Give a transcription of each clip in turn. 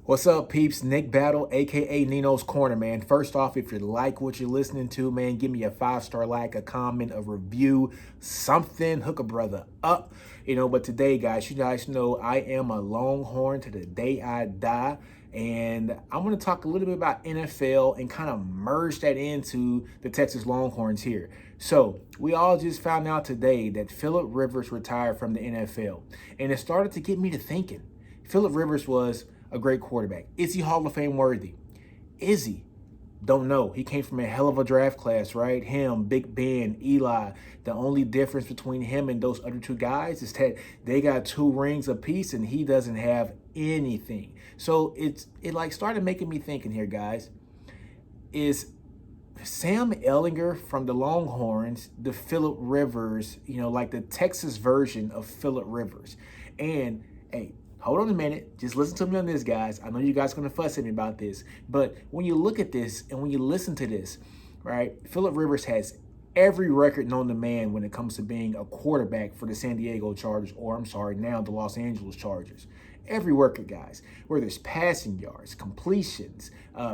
What's up, peeps? Nick Battle, aka NinosCorner, man. First off, if you like what you're listening to, man, give me a 5-star like, a comment, a review, something. Hook a brother up. But today, guys, you guys know I am a Longhorn to the day I die. And I'm going to talk a little bit about NFL and kind of merge that into the Texas Longhorns here. So, we all just found out today that Phillip Rivers retired from the NFL. And it started to get me to thinking. Phillip Rivers was a great quarterback. Is he Hall of Fame worthy? Is he? Don't know. He came from a hell of a draft class, right? Him, Big Ben, Eli. The only difference between him and those other two guys is that they got 2 rings apiece and he doesn't have anything. So it like started making me thinking here, guys. Is Sam Ehlinger from the Longhorns the Phillip Rivers, like the Texas version of Phillip Rivers? And hey, hold on a minute. Just listen to me on this, guys. I know you guys are going to fuss at me about this. But when you look at this and when you listen to this, right, Phillip Rivers has every record known to man when it comes to being a quarterback for the San Diego Chargers, or I'm sorry, now the Los Angeles Chargers. Every record, guys, whether it's passing yards, completions,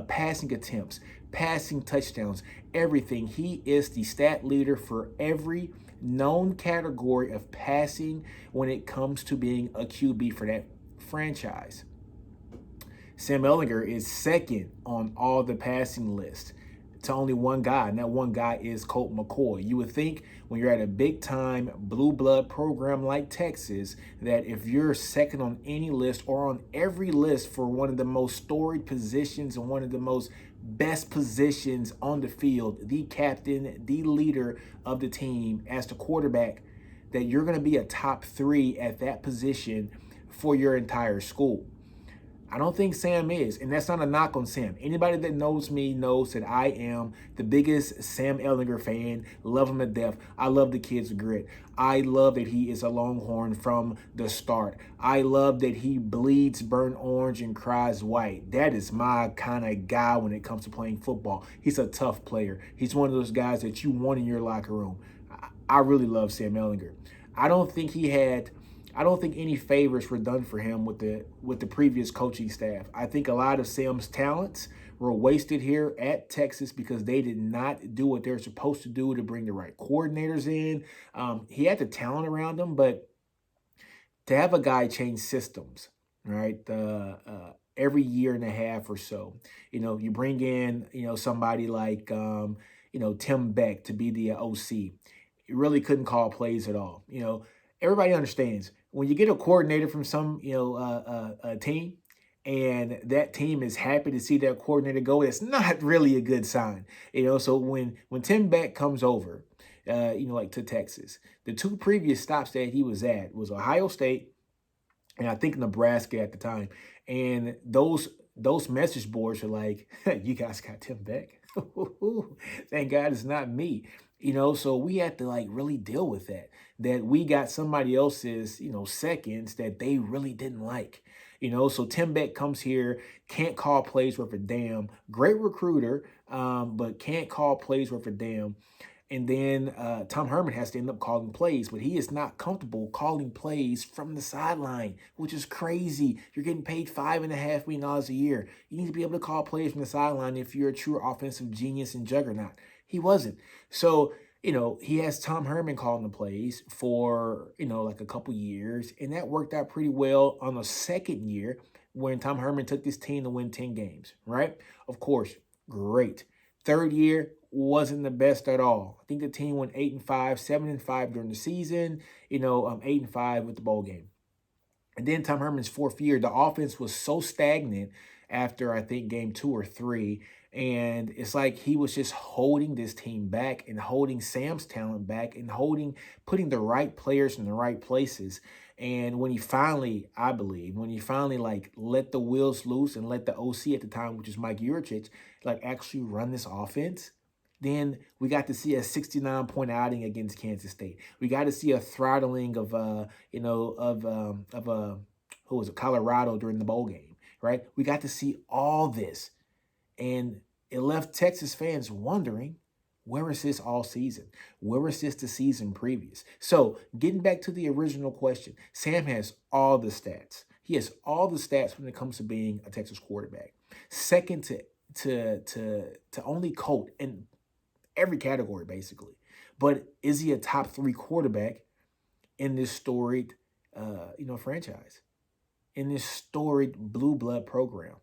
passing attempts, passing touchdowns, everything. He is the stat leader for every known category of passing when it comes to being a QB for that franchise. Sam Ehlinger is second on all the passing lists to only one guy, and that one guy is Colt McCoy. You would think when you're at a big-time blue blood program like Texas that if you're second on any list or on every list for one of the most storied positions and one of the most best positions on the field, the captain, the leader of the team as the quarterback, that you're going to be a top 3 at that position for your entire school. I don't think Sam is, and that's not a knock on Sam. Anybody that knows me knows that I am the biggest Sam Ehlinger fan. Love him to death. I love the kid's grit. I love that he is a Longhorn from the start. I love that he bleeds burnt orange and cries white. That is my kind of guy when it comes to playing football. He's a tough player. He's one of those guys that you want in your locker room. I really love Sam Ehlinger. I don't think any favors were done for him with the previous coaching staff. I think a lot of Sam's talents were wasted here at Texas because they did not do what they're supposed to do to bring the right coordinators in. He had the talent around him, but to have a guy change systems, right? Every year and a half or so, you bring in, somebody like, Tim Beck to be the OC. He really couldn't call plays at all. Everybody understands when you get a coordinator from some, a team, and that team is happy to see their coordinator go, it's not really a good sign. So when Tim Beck comes over, like to Texas, the 2 previous stops that he was at was Ohio State and I think Nebraska at the time. And those message boards are like, you guys got Tim Beck. Thank God it's not me. So we had to like really deal with that we got somebody else's, seconds that they really didn't like. So Tim Beck comes here, can't call plays worth a damn. Great recruiter, but can't call plays worth a damn. And then Tom Herman has to end up calling plays, but he is not comfortable calling plays from the sideline, which is crazy. You're getting paid $5.5 million a year. You need to be able to call plays from the sideline if you're a true offensive genius and juggernaut. He wasn't. So, he has Tom Herman calling the plays for, like a couple years, and that worked out pretty well on the second year when Tom Herman took this team to win 10 games, right? Of course, great. Third year wasn't the best at all. I think the team went 8-5, 7-5 during the season, 8-5 with the bowl game. And then Tom Herman's 4th year, the offense was so stagnant after I think game 2 or 3. And it's like he was just holding this team back and holding Sam's talent back and putting the right players in the right places. And when he finally, I believe, like let the wheels loose and let the OC at the time, which is Mike Yurcich, like actually run this offense, then we got to see a 69-point outing against Kansas State. We got to see a throttling of who was it, Colorado during the bowl game, right? We got to see all this, and it left Texas fans wondering, where was this all season? Where was this the season previous? So getting back to the original question, Sam has all the stats. He has all the stats when it comes to being a Texas quarterback. Second to only Colt in every category, basically. But is he a top 3 quarterback in this storied, franchise, in this storied blue blood program?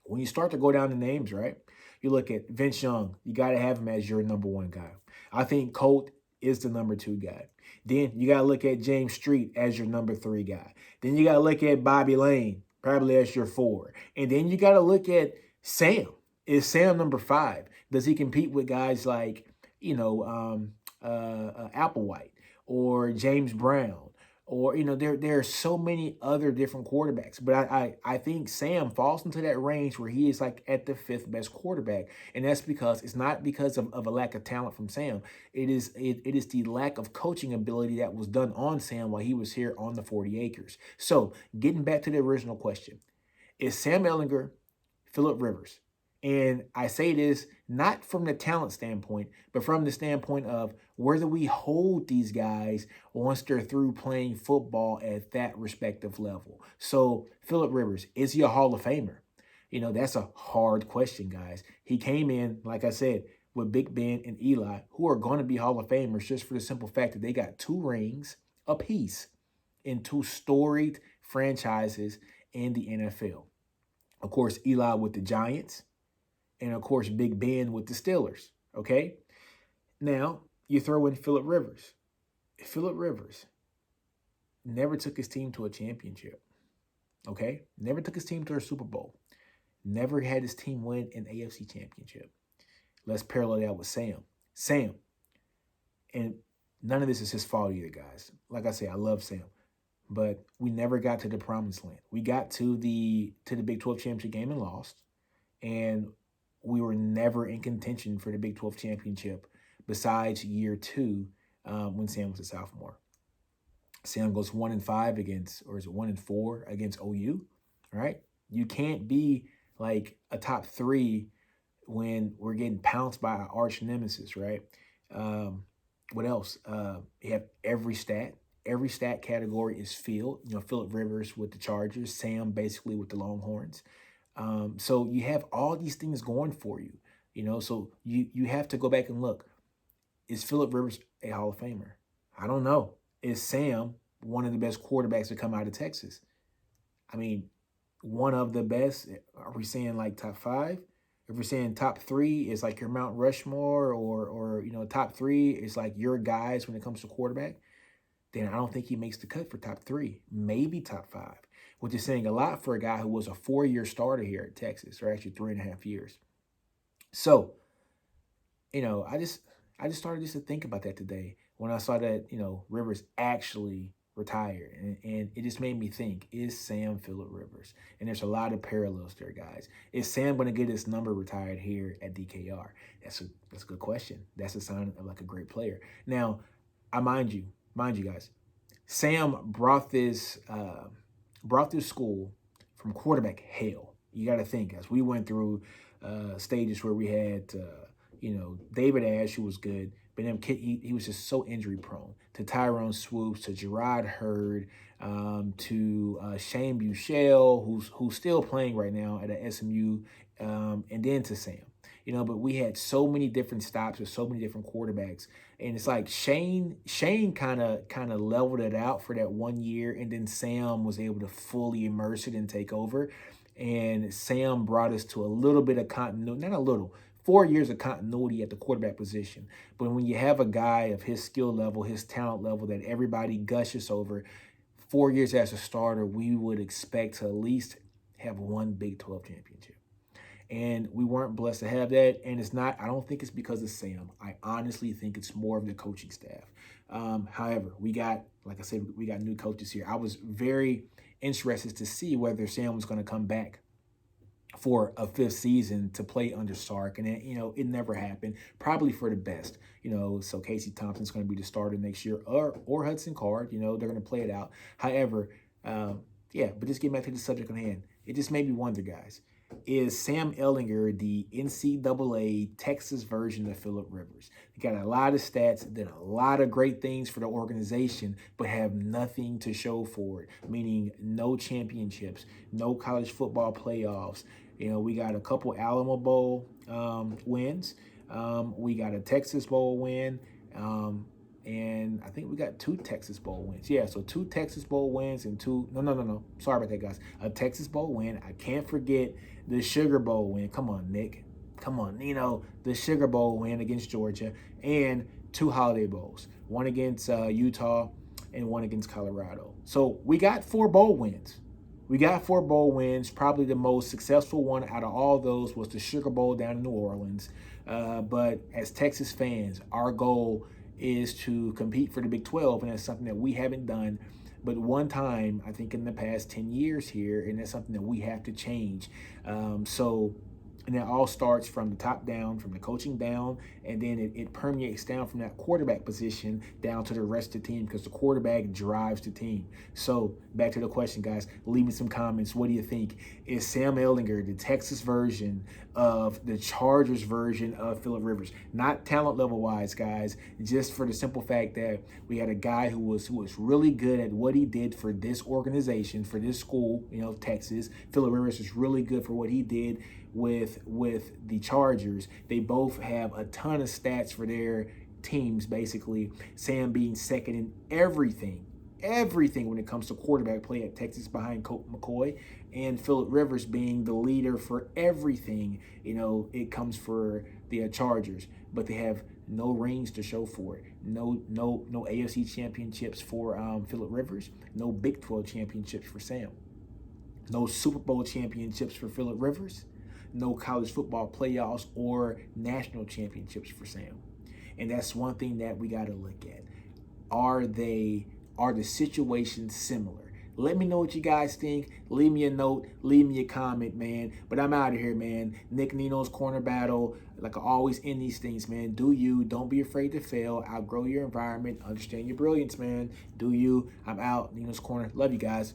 When you start to go down the names, right? You look at Vince Young, you got to have him as your number 1 guy. I think Colt is the number 2 guy. Then you got to look at James Street as your number 3 guy. Then you got to look at Bobby Lane, probably as your 4. And then you got to look at Sam. Is Sam number 5? Does he compete with guys like, Applewhite or James Brown? Or, there are so many other different quarterbacks. But I think Sam falls into that range where he is like at the 5th best quarterback. And that's because it's not because of a lack of talent from Sam. It is the lack of coaching ability that was done on Sam while he was here on the 40 acres. So getting back to the original question, is Sam Ehlinger Phillip Rivers? And I say this not from the talent standpoint, but from the standpoint of where do we hold these guys once they're through playing football at that respective level? So Phillip Rivers, is he a Hall of Famer? That's a hard question, guys. He came in, like I said, with Big Ben and Eli, who are going to be Hall of Famers just for the simple fact that they got 2 rings apiece in 2 storied franchises in the NFL. Of course, Eli with the Giants, and of course, Big Ben with the Steelers, okay? Now, you throw in Phillip Rivers. Phillip Rivers never took his team to a championship, okay? Never took his team to a Super Bowl. Never had his team win an AFC championship. Let's parallel that with Sam. Sam, and none of this is his fault either, guys. Like I say, I love Sam, but we never got to the promised land. We got to the Big 12 championship game and lost, and we were never in contention for the Big 12 championship besides year 2 when Sam was a sophomore. Sam goes 1-5 against, or is it 1-4 against OU, right? You can't be like a top 3 when we're getting pounced by our arch nemesis, right? What else? You have every stat. Every stat category is filled. Phillip Rivers with the Chargers, Sam basically with the Longhorns. So you have all these things going for you, so you have to go back and look. Is Phillip Rivers a Hall of Famer? I don't know. Is Sam one of the best quarterbacks to come out of Texas? I mean, one of the best. Are we saying like top 5? If we're saying top 3 is like your Mount Rushmore, or top 3 is like your guys when it comes to quarterback, then I don't think he makes the cut for top 3, maybe top 5. Which is saying a lot for a guy who was a 4-year starter here at Texas, or actually 3.5 years. So, I just started just to think about that today when I saw that, Rivers actually retired. And it just made me think, is Sam Phillip Rivers? And there's a lot of parallels there, guys. Is Sam going to get his number retired here at DKR? That's a good question. That's a sign of like a great player. Now, mind you guys, Sam brought this school from quarterback hell. You got to think, as we went through stages where we had, David Ash, who was good, but then he was just so injury prone. To Tyrone Swoops, to Gerard Hurd, to Shane Buechele, who's still playing right now at SMU, and then to Sam. But we had so many different stops with so many different quarterbacks. And it's like Shane kind of leveled it out for that 1 year, and then Sam was able to fully immerse it and take over. And Sam brought us to a little bit of continuity, not a little, 4 years of continuity at the quarterback position. But when you have a guy of his skill level, his talent level that everybody gushes over, 4 years as a starter, we would expect to at least have 1 Big 12 championship. And we weren't blessed to have that. And I don't think it's because of Sam. I honestly think it's more of the coaching staff. However, like I said, we got new coaches here. I was very interested to see whether Sam was going to come back for a 5th season to play under Sark. And, it never happened. Probably for the best. So Casey Thompson's going to be the starter next year, or Hudson Card. They're going to play it out. However, but just getting back to the subject on hand, it just made me wonder, guys. Is Sam Ehlinger the NCAA Texas version of Phillip Rivers? He got a lot of stats, did a lot of great things for the organization, but have nothing to show for it, meaning no championships, no college football playoffs. We got a couple Alamo Bowl wins. We got a Texas Bowl win. And I think we got 2 Texas Bowl wins. Yeah, so 2 Texas Bowl wins and 2. No. Sorry about that, guys. A Texas Bowl win. I can't forget the Sugar Bowl win. Come on, Nick. Come on, Nino. The Sugar Bowl win against Georgia. And 2 Holiday Bowls. One against Utah and one against Colorado. So we got 4 bowl wins. We got 4 bowl wins. Probably the most successful one out of all those was the Sugar Bowl down in New Orleans. But as Texas fans, our goal is to compete for the Big 12, and that's something that we haven't done but one time, I think, in the past 10 years here, and that's something that we have to change. And that all starts from the top down, from the coaching down, and then it permeates down from that quarterback position down to the rest of the team, because the quarterback drives the team. So back to the question, guys. Leave me some comments. What do you think? Is Sam Ehlinger the Texas version of the Chargers version of Phillip Rivers? Not talent level wise, guys, just for the simple fact that we had a guy who was really good at what he did for this organization, for this school, Texas. Phillip Rivers is really good for what he did with the Chargers. They both have a ton of stats for their teams, basically. Sam being second in everything when it comes to quarterback play at Texas behind Colt McCoy, and Phillip Rivers being the leader for everything, it comes for the Chargers. But they have no rings to show for it. No AFC championships for Phillip Rivers. No Big 12 championships for Sam. No Super Bowl championships for Phillip Rivers. No college football playoffs or national championships for Sam. And that's one thing that we got to look at. Are the situations similar? Let me know what you guys think. Leave me a note. Leave me a comment, man. But I'm out of here, man. Nino's Corner Battle. Like I always end these things, man. Do you. Don't be afraid to fail. Outgrow your environment. Understand your brilliance, man. Do you. I'm out. Nino's Corner. Love you guys.